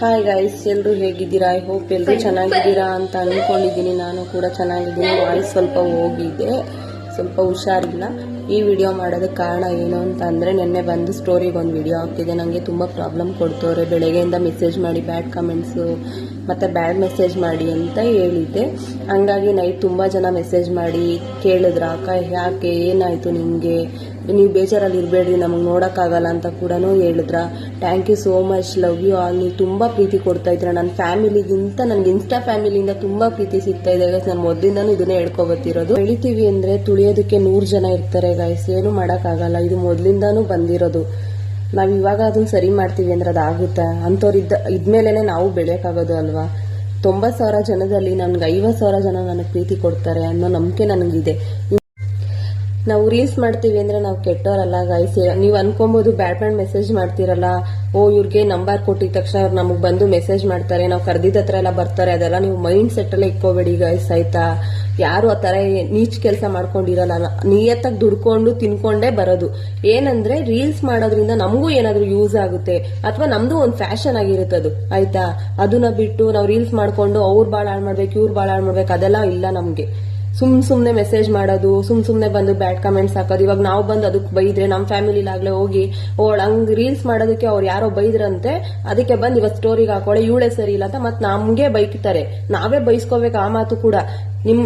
Hi guys, ಎಲ್ಲರೂ ಹೇಗಿದ್ದೀರಾ? I hope ಎಲ್ಲರೂ ಚೆನ್ನಾಗಿದ್ದೀರಾ ಅಂತ ಅಂದ್ಕೊಂಡಿದ್ದೀನಿ. ನಾನು ಕೂಡ ಚೆನ್ನಾಗಿದ್ದೀನಿ. ವಾಯ್ಸ್ ಸ್ವಲ್ಪ ಹೋಗಿದೆ, ಸ್ವಲ್ಪ ಹುಷಾರಿಲ್ಲ. ಈ ವಿಡಿಯೋ ಮಾಡೋದಕ್ಕೆ ಕಾರಣ ಏನು ಅಂತ ಅಂದರೆ, ನೆನ್ನೆ ಬಂದು ಸ್ಟೋರಿಗೆ ಒಂದು ವಿಡಿಯೋ ಹಾಕ್ತಿದೆ. ನನಗೆ ತುಂಬ ಪ್ರಾಬ್ಲಮ್ ಕೊಡ್ತವ್ರೆ. ಬೆಳಗ್ಗೆಯಿಂದ ಮೆಸೇಜ್ ಮಾಡಿ ಬ್ಯಾಡ್ ಕಮೆಂಟ್ಸು ಮತ್ತು ಬ್ಯಾಡ್ ಮೆಸೇಜ್ ಮಾಡಿ ಅಂತ ಹೇಳಿದ್ದೆ. ಹಂಗಾಗಿ ನೈಟ್ ತುಂಬ ಜನ ಮೆಸೇಜ್ ಮಾಡಿ ಕೇಳಿದ್ರ, ಅಕ್ಕ ಯಾಕೆ, ಏನಾಯಿತು ನಿಮಗೆ, ನೀವು ಬೇಜಾರಲ್ಲಿ ಇರಬೇಡ್ರಿ, ನಮಗೆ ನೋಡೋಕ್ಕಾಗಲ್ಲ ಅಂತ ಕೂಡ ಹೇಳಿದ್ರ. Thank you so much, love you all. ನೀವು ತುಂಬ ಪ್ರೀತಿ ಕೊಡ್ತಾ ಇದ್ದೀರ. ನನ್ನ ಫ್ಯಾಮಿಲಿಗಿಂತ ನನಗೆ ಇನ್ಸ್ಟಾ ಫ್ಯಾಮಿಲಿಯಿಂದ ತುಂಬ ಪ್ರೀತಿ ಸಿಗ್ತಾ ಇದೆ ಗೈಸ್. ನಾನು ಮೊದಲಿಂದನೂ ಇದನ್ನೇ ಹೇಳ್ಕೊಬತ್ತಿರೋದು. ಬೆಳಿತೀವಿ ಅಂದರೆ ತುಳಿಯೋದಕ್ಕೆ 100 ಜನ ಇರ್ತಾರೆ ಗೈಸ್, ಏನು ಮಾಡೋಕ್ಕಾಗಲ್ಲ. ಇದು ಮೊದಲಿಂದನೂ ಬಂದಿರೋದು. ನಾವು ಇವಾಗ ಅದನ್ನ ಸರಿ ಮಾಡ್ತೀವಿ ಅಂದ್ರೆ ಅದಾಗುತ್ತೆ. ಅಂಥವ್ರು ಇದ್ಮೇಲೆ ನಾವು ಬೆಳೆಯೋಕ್ಕಾಗೋದು ಅಲ್ವಾ. 90,000 ಜನದಲ್ಲಿ ನನಗೆ 50,000 ಜನ ನನಗೆ ಪ್ರೀತಿ ಕೊಡ್ತಾರೆ ಅನ್ನೋ ನಂಬಿಕೆ ನನಗಿದೆ. ನಾವು ರೀಲ್ಸ್ ಮಾಡ್ತೀವಿ ಅಂದ್ರೆ ನಾವು ಕೆಟ್ಟವರಲ್ಲ ಗೈಸ್. ನೀವು ಅನ್ಕೊಬಹುದು ಬ್ಯಾಡ್ ಮೆಸೇಜ್ ಮಾಡ್ತಿರಲ್ಲ, ಇವ್ರಿಗೆ ನಂಬರ್ ಕೊಟ್ಟಿದ ತಕ್ಷಣ ಅವ್ರು ನಮಗೆ ಬಂದು ಮೆಸೇಜ್ ಮಾಡ್ತಾರೆ, ನಾವು ಕರೆದಿದ್ದ ಹತ್ರ ಎಲ್ಲ ಬರ್ತಾರೆ. ಅದೆಲ್ಲ ನೀವು ಮೈಂಡ್ ಸೆಟ್ ಅಲ್ಲೇ ಇಕ್ಕೋಬೇಡಿ ಗೈಸ್, ಆಯ್ತಾ? ಯಾರು ಆ ತರ ನೀಚ್ ಕೆಲಸ ಮಾಡ್ಕೊಂಡಿರಲ್ಲ. ನಿಯತ್ತಾಗಿ ದುಡ್ಕೊಂಡು ತಿನ್ಕೊಂಡೇ ಬರೋದು. ಏನಂದ್ರೆ ರೀಲ್ಸ್ ಮಾಡೋದ್ರಿಂದ ನಮಗೂ ಏನಾದ್ರೂ ಯೂಸ್ ಆಗುತ್ತೆ, ಅಥವಾ ನಮ್ದು ಒಂದು ಫ್ಯಾಷನ್ ಆಗಿರುತ್ತದು, ಆಯ್ತಾ? ಅದನ್ನ ಬಿಟ್ಟು ನಾವು ರೀಲ್ಸ್ ಮಾಡ್ಕೊಂಡು ಅವ್ರು ಬಾಳ ಹಾಳು ಮಾಡ್ಬೇಕು, ಇವ್ರು ಬಾಳ ಹಾಳು ಮಾಡ್ಬೇಕು, ಅದೆಲ್ಲ ಇಲ್ಲ ನಮ್ಗೆ. ಸುಮ್ನೆ ಮೆಸೇಜ್ ಮಾಡೋದು, ಸುಮ್ನೆ ಬಂದು ಬ್ಯಾಡ್ ಕಮೆಂಟ್ಸ್ ಹಾಕೋದು. ಇವಾಗ ನಾವು ಬಂದು ಅದಕ್ಕೆ ಬೈದ್ರೆ ನಮ್ಮ ಫ್ಯಾಮಿಲಿಲಾಗ್ಲೇ ಹೋಗಿ ಹಂಗ್ ರೀಲ್ಸ್ ಮಾಡೋದಕ್ಕೆ ಅವ್ರು ಯಾರೋ ಬೈದ್ರಂತೆ, ಅದಕ್ಕೆ ಬಂದು ಇವತ್ತು ಸ್ಟೋರಿಗೆ ಹಾಕೊಳ್ಳೆ ಇವಳೇ ಸರಿ ಇಲ್ಲ ಅಂತ ಮತ್ತೆ ನಮ್ಗೆ ಬೈಕ್ತಾರೆ. ನಾವೇ ಬೈಸ್ಕೋಬೇಕು. ಆ ಮಾತು ಕೂಡ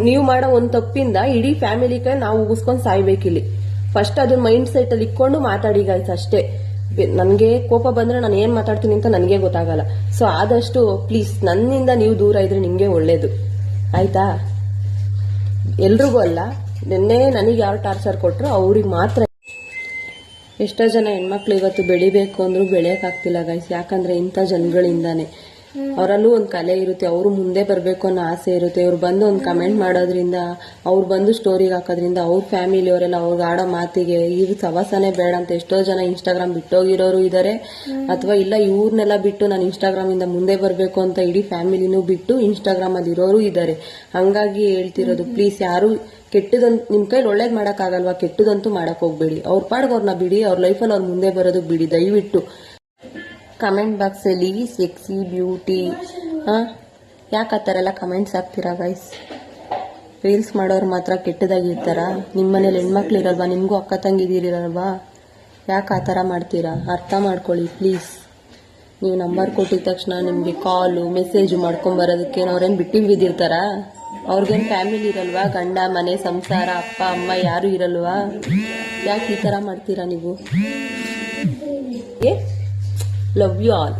ನೀವು ಮಾಡೋ ಒಂದು ತಪ್ಪಿಂದ ಇಡೀ ಫ್ಯಾಮಿಲಿ ಕೈ ನಾವು ಉಗಿಸ್ಕೊಂಡು ಸಾಯ್ಬೇಕಿಲ್ಲಿ. ಫಸ್ಟ್ ಅದನ್ನ ಮೈಂಡ್ ಸೆಟ್ ಅಲ್ಲಿ ಇಟ್ಕೊಂಡು ಮಾತಾಡಿ ಗಾಯ್ಸ್, ಅಷ್ಟೇ. ನನಗೆ ಕೋಪ ಬಂದ್ರೆ ನಾನು ಏನ್ ಮಾತಾಡ್ತೀನಿ ಅಂತ ನನಗೆ ಗೊತ್ತಾಗಲ್ಲ. ಸೊ ಆದಷ್ಟು ಪ್ಲೀಸ್ ನನ್ನಿಂದ ನೀವು ದೂರ ಇದ್ರೆ ನಿಮ್ಗೆ ಒಳ್ಳೇದು, ಆಯ್ತಾ? ಎಲ್ರಿಗೂ ಅಲ್ಲ, ನಿನ್ನೆ ನನಗೆ ಯಾರು ಟಾರ್ಚರ್ ಕೊಟ್ರು ಅವ್ರಿಗೆ ಮಾತ್ರ. ಎಷ್ಟೋ ಜನ ಹೆಣ್ಮಕ್ಳು ಇವತ್ತು ಬೆಳಿಬೇಕು ಅಂದ್ರೂ ಬೆಳೆಯೋಕ್ಕಾಗ್ತಿಲ್ಲ ಗೈಸ್. ಯಾಕಂದ್ರೆ ಇಂಥ ಜನಗಳಿಂದಾನೆ. ಅವರಲ್ಲೂ ಒಂದು ಕಲೆ ಇರುತ್ತೆ, ಅವರು ಮುಂದೆ ಬರಬೇಕು ಅನ್ನೋ ಆಸೆ ಇರುತ್ತೆ. ಇವ್ರು ಬಂದು ಒಂದು ಕಮೆಂಟ್ ಮಾಡೋದ್ರಿಂದ, ಅವ್ರು ಬಂದು ಸ್ಟೋರಿಗೆ ಹಾಕೋದ್ರಿಂದ ಅವ್ರ ಫ್ಯಾಮಿಲಿಯವರೆಲ್ಲ ಅವ್ರಿಗೆ ಆಡೋ ಮಾತಿಗೆ ಇವ್ ಸವಾಸನೆ ಬೇಡ ಅಂತ ಎಷ್ಟೋ ಜನ ಇನ್ಸ್ಟಾಗ್ರಾಮ್ ಬಿಟ್ಟೋಗಿರೋರು ಇದ್ದಾರೆ. ಅಥವಾ ಇಲ್ಲ ಇವ್ರನ್ನೆಲ್ಲ ಬಿಟ್ಟು ನಾನು ಇನ್ಸ್ಟಾಗ್ರಾಮ್ ಇಂದ ಮುಂದೆ ಬರಬೇಕು ಅಂತ ಇಡೀ ಫ್ಯಾಮಿಲಿನೂ ಬಿಟ್ಟು ಇನ್ಸ್ಟಾಗ್ರಾಮ್ ಅಲ್ಲಿ ಇರೋರು ಇದ್ದಾರೆ. ಹಂಗಾಗಿ ಹೇಳ್ತಿರೋದು, ಪ್ಲೀಸ್ ಯಾರು ಕೆಟ್ಟದಂತ ನಿಮ್ ಕೈಲಿ ಒಳ್ಳೇದ್ ಮಾಡಕ್ ಆಗಲ್ವಾ, ಕೆಟ್ಟದಂತೂ ಮಾಡಕ್ ಹೋಗ್ಬೇಡಿ. ಅವ್ರ ಪಾಡ್ಗೆ ಅವ್ರನ್ನ ಬಿಡಿ, ಅವ್ರ ಲೈಫಲ್ಲಿ ಅವ್ರು ಮುಂದೆ ಬರೋದಕ್ಕೆ ಬಿಡಿ ದಯವಿಟ್ಟು. ಕಮೆಂಟ್ ಬಾಕ್ಸ್ ಅಲ್ಲಿ ಸೆಕ್ಸಿ, ಬ್ಯೂಟಿ, ಯಾಕೆ ಆ ಥರ ಎಲ್ಲ ಕಮೆಂಟ್ಸ್ ಹಾಕ್ತೀರಾ ಗೈಸ್? ರೀಲ್ಸ್ ಮಾಡೋರು ಮಾತ್ರ ಕೆಟ್ಟದಾಗಿರ್ತಾರ? ನಿಮ್ಮ ಮನೇಲಿ ಹೆಣ್ಮಕ್ಳು ಇರಲ್ವಾ? ನಿಮಗೂ ಅಕ್ಕ ತಂಗಿದಿರಲ್ವಾ? ಯಾಕೆ ಆ ಥರ ಮಾಡ್ತೀರಾ? ಅರ್ಥ ಮಾಡ್ಕೊಳ್ಳಿ ಪ್ಲೀಸ್. ನೀವು ನಂಬರ್ ಕೊಟ್ಟಿದ ತಕ್ಷಣ ನಿಮಗೆ ಕಾಲು ಮೆಸೇಜು ಮಾಡ್ಕೊಂಬರೋದಕ್ಕೆ ಅವ್ರೇನು ಬಿಟ್ಟು ಬಿದ್ದಿರ್ತಾರಾ? ಅವ್ರಿಗೇನು ಫ್ಯಾಮಿಲಿ ಇರಲ್ವಾ? ಗಂಡ, ಮನೆ, ಸಂಸಾರ, ಅಪ್ಪ ಅಮ್ಮ ಯಾರು ಇರಲ್ವಾ? ಯಾಕೆ ಈ ಥರ ಮಾಡ್ತೀರಾ ನೀವು? Love you all.